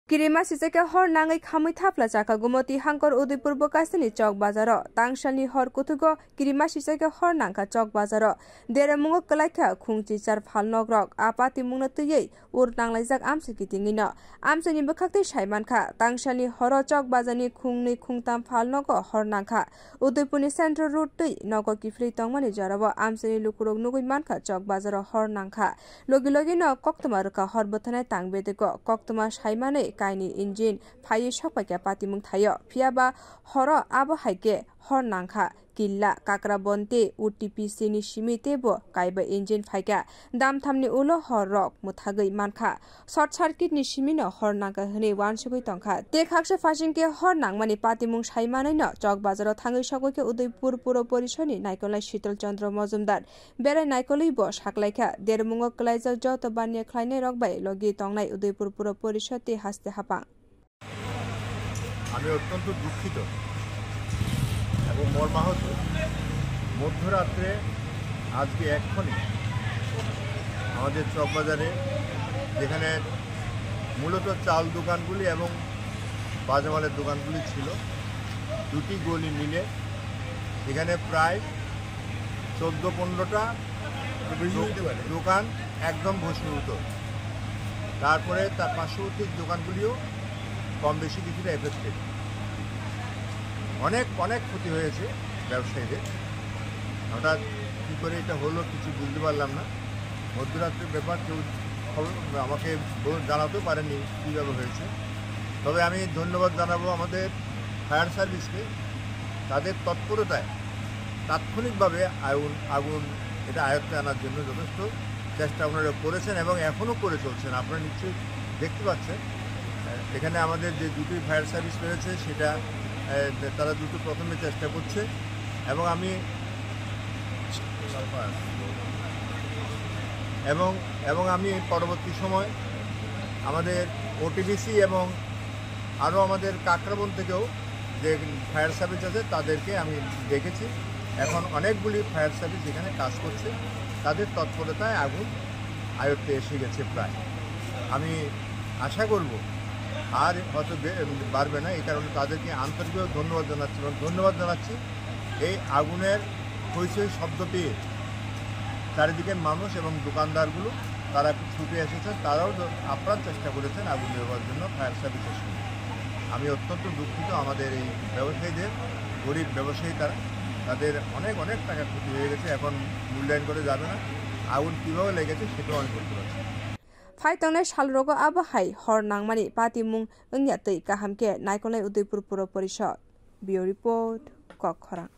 Kirima siseke hor nangai khamui thapla chaka gumoti hangkor Udaipur bokasini chok bazaro tangshani hor kutugo kirima siseke hor nangka chok bazaro deremungo kalaikha khungchi char phalnogrok apati mungna tuyei ur nanglaijak amsi kitingino amsini bkhakte saimankha tangshani horo chok bazani khungni khungtam phalnogo hor nangkha Udaipurni Central Road tui nogo kifri tongmani jarabo amsini lukurok nugui mankha chok bazaro hor nangkha logi logi no koktoma ruka hor bothanai tangbedego koktoma saimane kaini engine phai sokpaike patimung thayo phiaba horo abo haike hor nangkha killa kakrabonte UTPC ni simitebo kaiba engine phaika damthamni ulo hor rok muthagei mankha short circuit ni simino hor nangka hne wansugoi tongkha te khakse phasingke hor nangmani patimung saimanai no chok bazaro thangai sagoike Udaipur puro porishoni naikolai Shital Chandra Majumdar berai naikolai bo saklaikha dermungo klaijak joto banya khlainai rokbai logi tongnai Udaipur puro porishoti haste hapang আমি অত্যন্ত দুঃখিত এবং মর্মাহত মধ্যরাত্রে আজকে এক্ষণে আমাদের চকবাজারে যেখানে মূলত চাল দোকানগুলি এবং বাজামালের দোকানগুলি ছিল দুটি গলি মিলে এখানে প্রায় 14-15টা দোকান একদম ভস্মীভূত তারপরে তার পার্শ্ববর্তী দোকানগুলিও কম বেশি কিছুটা এফেক্টেড অনেক ক্ষতি হয়েছে ব্যবসায়ীদের হঠাৎ কী করে এটা হলো কিছু বুঝতে পারলাম না মধ্যরাত্রের ব্যাপার কেউ আমাকে জানাতেও পারেনি কীভাবে হয়েছে তবে আমি ধন্যবাদ জানাবো আমাদের ফায়ার সার্ভিসকে তাদের তৎপরতায় তাৎক্ষণিকভাবে আগুন এটা আয়ত্তে আনার জন্য যথেষ্ট চেষ্টা আপনারা করেছেন এবং এখনও করে চলছেন আপনারা নিশ্চয়ই দেখতে পাচ্ছেন এখানে আমাদের যে দুটি ফায়ার সার্ভিস রয়েছে সেটা তারা দুটো প্রথমে চেষ্টা করছে এবং আমি পরবর্তী সময় আমাদের OTBC এবং আরও আমাদের কাকরাবন থেকেও যে ফায়ার সার্ভিস আছে তাদেরকে আমি দেখেছি এখন অনেকগুলি ফায়ার সার্ভিস এখানে কাজ করছে তাদের তৎপরতায় আগুন আয়ত্তে এসে গেছে প্রায় আমি আশা করব আর হয়তো বাড়বে না এই কারণে তাদেরকে আন্তরিকভাবে ধন্যবাদ জানাচ্ছি এই আগুনের হইচই শব্দ পেয়ে চারিদিকের মানুষ এবং দোকানদারগুলো তারা ছুটে এসেছেন তারাও আপ্রাণ চেষ্টা করেছেন আগুন নেওয়ার জন্য ফায়ার সার্ভিসের সঙ্গে আমি অত্যন্ত দুঃখিত আমাদের এই ব্যবসায়ীদের গরিব ব্যবসায়ী তাদের অনেক টাকা ক্ষতি হয়ে গেছে এখন মূল্যায়ন করে যাবে না আগুন কীভাবে লেগেছে সেটাও আমি বলতে পারছি Phaitongnai salrogo abahai hor nangmani patimung ongya tei kahamke naikolai Udaipur puro porishod. Bureau report Kokhara.